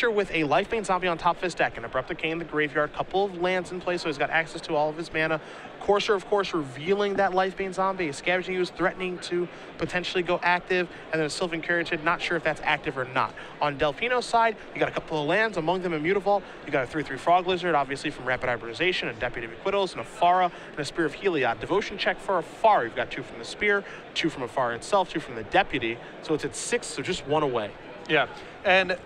Boettcher with a Lifebane Zombie on top of his deck, an Abrupt Decay in the graveyard, couple of lands in play, so he's got access to all of his mana. Courser, of course, revealing that Lifebane Zombie. A Scavenging Ooze threatening to potentially go active, and then a Sylvan Caryatid, not sure if that's active or not. On Delphino's side, you got a couple of lands, among them Immutavault. You got a 3/3 Frog Lizard, obviously from Rapid Hybridization, a Deputy of Equitos, and a Afara, and a Spear of Heliod. Devotion check for Afara. You've got 2 from the Spear, 2 from Afara itself, 2 from the Deputy, so it's at 6, so just 1 away. Yeah, and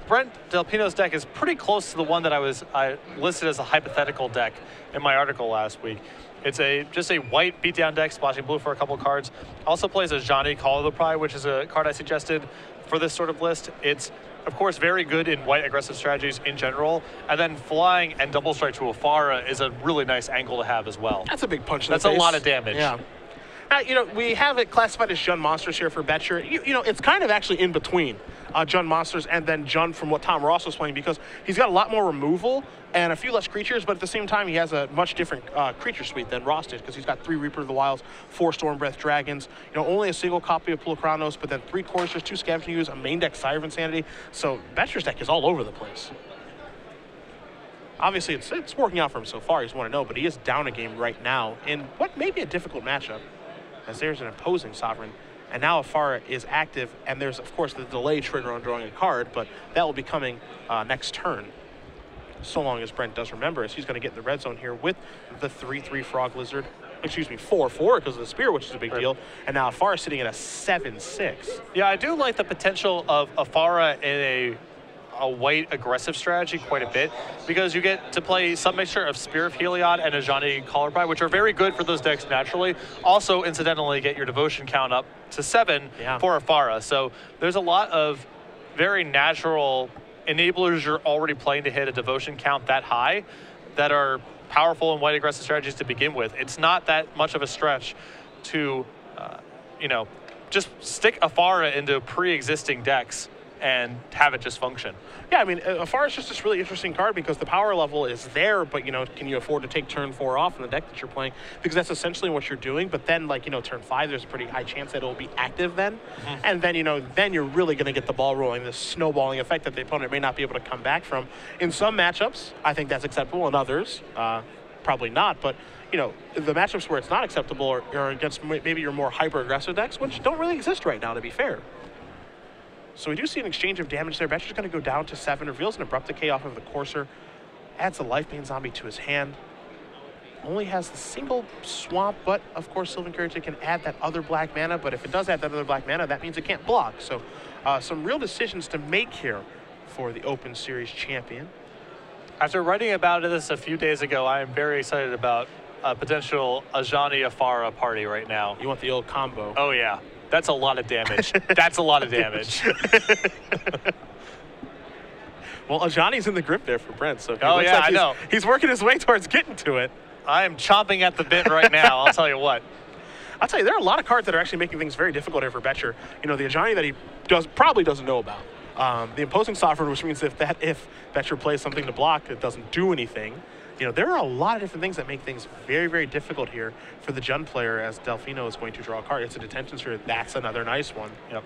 Brent Delpino's deck is pretty close to the one that I listed as a hypothetical deck in my article last week. It's just a white beatdown deck, splashing blue for a couple cards. Also plays a Ajani Call of the Pride, which is a card I suggested for this sort of list. It's, of course, very good in white aggressive strategies in general. And then flying and double strike to Afara is a really nice angle to have as well. That's a big punch in the face. That's a lot of damage. Yeah. You know, we have it classified as Jund Monsters here for Boettcher. You know, it's kind of actually in between Jund Monsters and then Jund from what Tom Ross was playing, because he's got a lot more removal and a few less creatures, but at the same time, he has a much different creature suite than Ross did, because he's got 3 Reaper of the Wilds, 4 Stormbreath Dragons, you know, only a single copy of Pulchranos, but then 3 Coursers, 2 Scavenging Ooze, a main deck Sire of Insanity. So Boettcher's deck is all over the place. Obviously, it's working out for him so far. He's 1-0, but he is down a game right now in what may be a difficult matchup, as there's an opposing Sovereign, and now Afara is active, and there's, of course, the delay trigger on drawing a card, but that will be coming next turn, so long as Brent does remember, as he's going to get in the red zone here with the 3/3 Frog Lizard, excuse me, 4/4 because of the Spear, which is a big deal, and now Afara sitting at a 7/6. Yeah, I do like the potential of Afara in a white aggressive strategy quite a bit, because you get to play some mixture of Spear of Heliod and Ajani Call of Pride, which are very good for those decks naturally. Also, incidentally, get your devotion count up to 7 for Afara. So there's a lot of very natural enablers you're already playing to hit a devotion count that high that are powerful in white aggressive strategies to begin with. It's not that much of a stretch to, you know, just stick Afara into pre-existing decks and have it just function. Yeah, I mean, Afara is just this really interesting card because the power level is there, but, you know, can you afford to take turn 4 off in the deck that you're playing? Because that's essentially what you're doing, but then, like, you know, turn 5, there's a pretty high chance that it'll be active then. And then, you know, then you're really going to get the ball rolling, this snowballing effect that the opponent may not be able to come back from. In some matchups, I think that's acceptable. In others, probably not. But, you know, the matchups where it's not acceptable are against maybe your more hyper-aggressive decks, which don't really exist right now, to be fair. So we do see an exchange of damage there. Boettcher's going to go down to 7, reveals an Abrupt Decay off of the Courser, adds a Lifebane Zombie to his hand. Only has the single swamp, but of course Sylvan Caryatid can add that other black mana, but if it does add that other black mana, that means it can't block. So some real decisions to make here for the Open Series champion. After writing about this a few days ago, I am very excited about a potential Ajani Afara party right now. You want the old combo. Oh yeah. That's a lot of damage. That's a lot of damage. Well, Ajani's in the grip there for Brent, so I know. He's working his way towards getting to it. I am chomping at the bit right now, I'll tell you what. I'll tell you, there are a lot of cards that are actually making things very difficult here for Boettcher. You know, the Ajani that he probably doesn't know about. The Imposing Sovereign, which means if Boettcher plays something to block, it doesn't do anything. You know, there are a lot of different things that make things very, very difficult here for the Jund player, as Delphino is going to draw a card. It's a Detention Sphere. That's another nice one. Yep.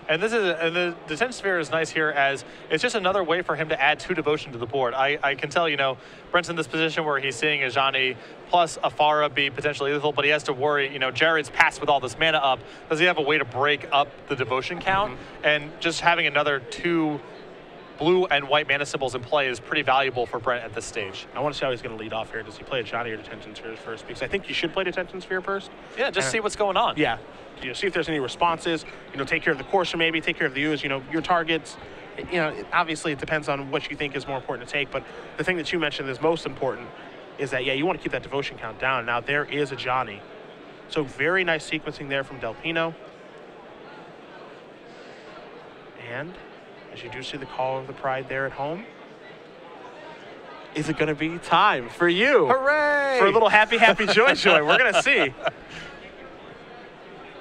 And the Detention Sphere is nice here, as it's just another way for him to add 2 devotion to the board. I can tell, you know, Brent's in this position where he's seeing Ajani plus Afara be potentially lethal, but he has to worry, you know, Jared's passed with all this mana up. Does he have a way to break up the devotion count? And just having another 2 blue and white mana symbols in play is pretty valuable for Brent at this stage. I want to see how he's going to lead off here. Does he play Ajani or Detention Sphere first? Because I think you should play Detention Sphere first. Yeah, just see what's going on. Yeah. You know, see if there's any responses. You know, take care of the Courser maybe, take care of the Ooze. You know, your targets. You know, obviously it depends on what you think is more important to take, but the thing that you mentioned is most important is that, yeah, you want to keep that devotion count down. Now, there is Ajani. So very nice sequencing there from Delphino. And as you do see the Call of the Pride there at home, is it going to be time for you? Hooray! For a little happy, happy, joy, joy. We're going to see.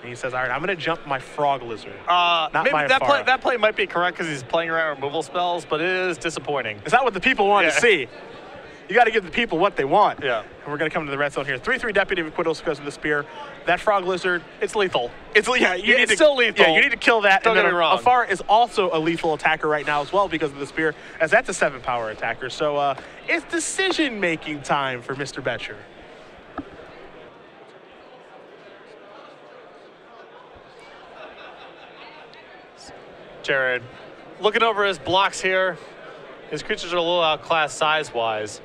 And he says, all right, I'm going to jump my Frog Lizard. Maybe that play might be correct because he's playing around removal spells, but it is disappointing. Is that what the people want to see? You got to give the people what they want. Yeah. And we're going to come to the red zone here. 3-3 Deputy of Acquittals goes with the spear. That Frog Lizard, it's lethal. It's still lethal. Yeah, you need to kill that. Don't get me wrong. Afar is also a lethal attacker right now as well because of the spear, as that's a 7-power attacker. So it's decision-making time for Mr. Boettcher. Jared, looking over his blocks here, his creatures are a little outclassed size-wise.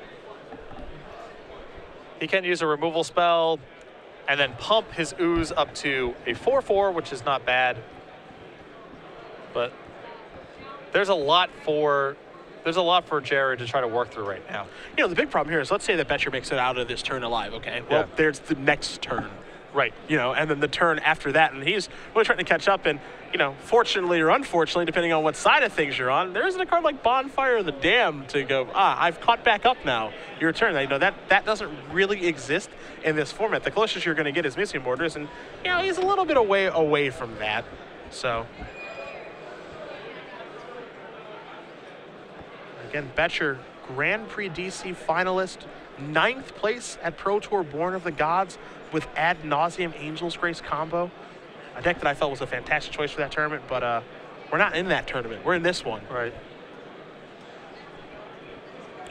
He can use a removal spell and then pump his ooze up to a 4/4, which is not bad. But there's a lot for Jared to try to work through right now. You know, the big problem here is, let's say that Boettcher makes it out of this turn alive, okay? Well, there's the next turn. Right. You know, and then the turn after that, and he's really trying to catch up, and, you know, fortunately or unfortunately, depending on what side of things you're on, there isn't a card like Bonfire of the Dam to go, I've caught back up now. Your turn. You know, that doesn't really exist in this format. The closest you're going to get is Missing Borders, and, you know, he's a little bit away from that. So, again, Boettcher, Grand Prix DC finalist, 9th place at Pro Tour Born of the Gods with Ad Nauseam Angel's Grace combo. A deck that I felt was a fantastic choice for that tournament, but we're not in that tournament. We're in this one. Right.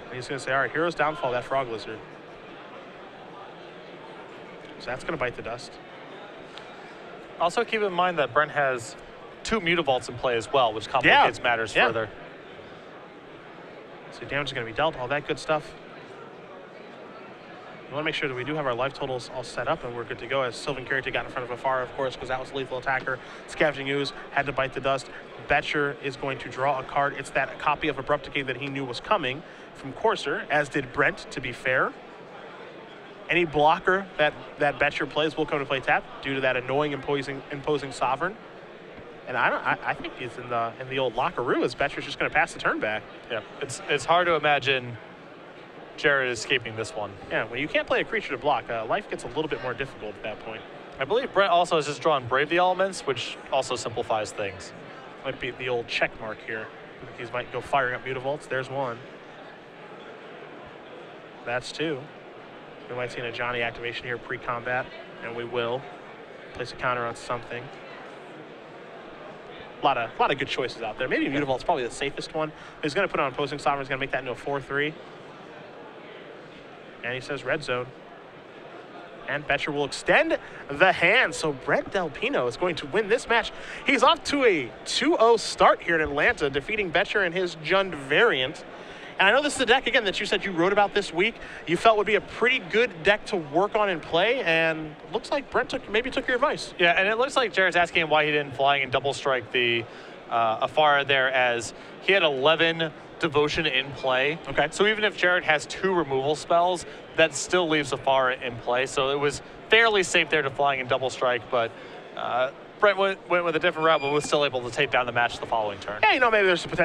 And he's going to say, all right, Hero's Downfall, that Frog Lizard. So that's going to bite the dust. Also keep in mind that Brent has 2 Mutavaults in play as well, which complicates matters further. So damage is going to be dealt, all that good stuff. We want to make sure that we do have our life totals all set up and we're good to go, as Sylvan Carrier got in front of Afara, of course, because that was a lethal attacker. Scavenging Ooze had to bite the dust. Boettcher is going to draw a card. It's that copy of Abrupt Decay that he knew was coming from Courser, as did Brent, to be fair. Any blocker that Boettcher plays will come to play tap due to that annoying imposing Sovereign. And I think he's in the old lockeroo, as Boettcher's just going to pass the turn back. Yeah, it's hard to imagine Jared escaping this one. Yeah, when you can't play a creature to block, life gets a little bit more difficult at that point. I believe Brent also has just drawn Brave the Elements, which also simplifies things. Might be the old check mark here. These might go firing up Mutavaults. There's one. That's 2. We might see a Johnny activation here pre-combat, and we will place a counter on something. A lot of good choices out there. Maybe Mutavault's probably the safest one. He's going to put on Opposing Sovereign. He's going to make that into a 4/3. And he says red zone. And Boettcher will extend the hand. So Brent Del Pino is going to win this match. He's off to a 2-0 start here in Atlanta, defeating Boettcher in his Jund variant. And I know this is a deck, again, that you said you wrote about this week. You felt would be a pretty good deck to work on and play, and looks like Brent maybe took your advice. Yeah, and it looks like Jared's asking him why he didn't flying and double strike the Afara there, as he had 11 Devotion in play. Okay. So even if Jared has 2 removal spells, that still leaves Afara in play. So it was fairly safe there to flying and double strike, but Brent went with a different route, but was still able to take down the match the following turn. Yeah, you know, maybe there's a potential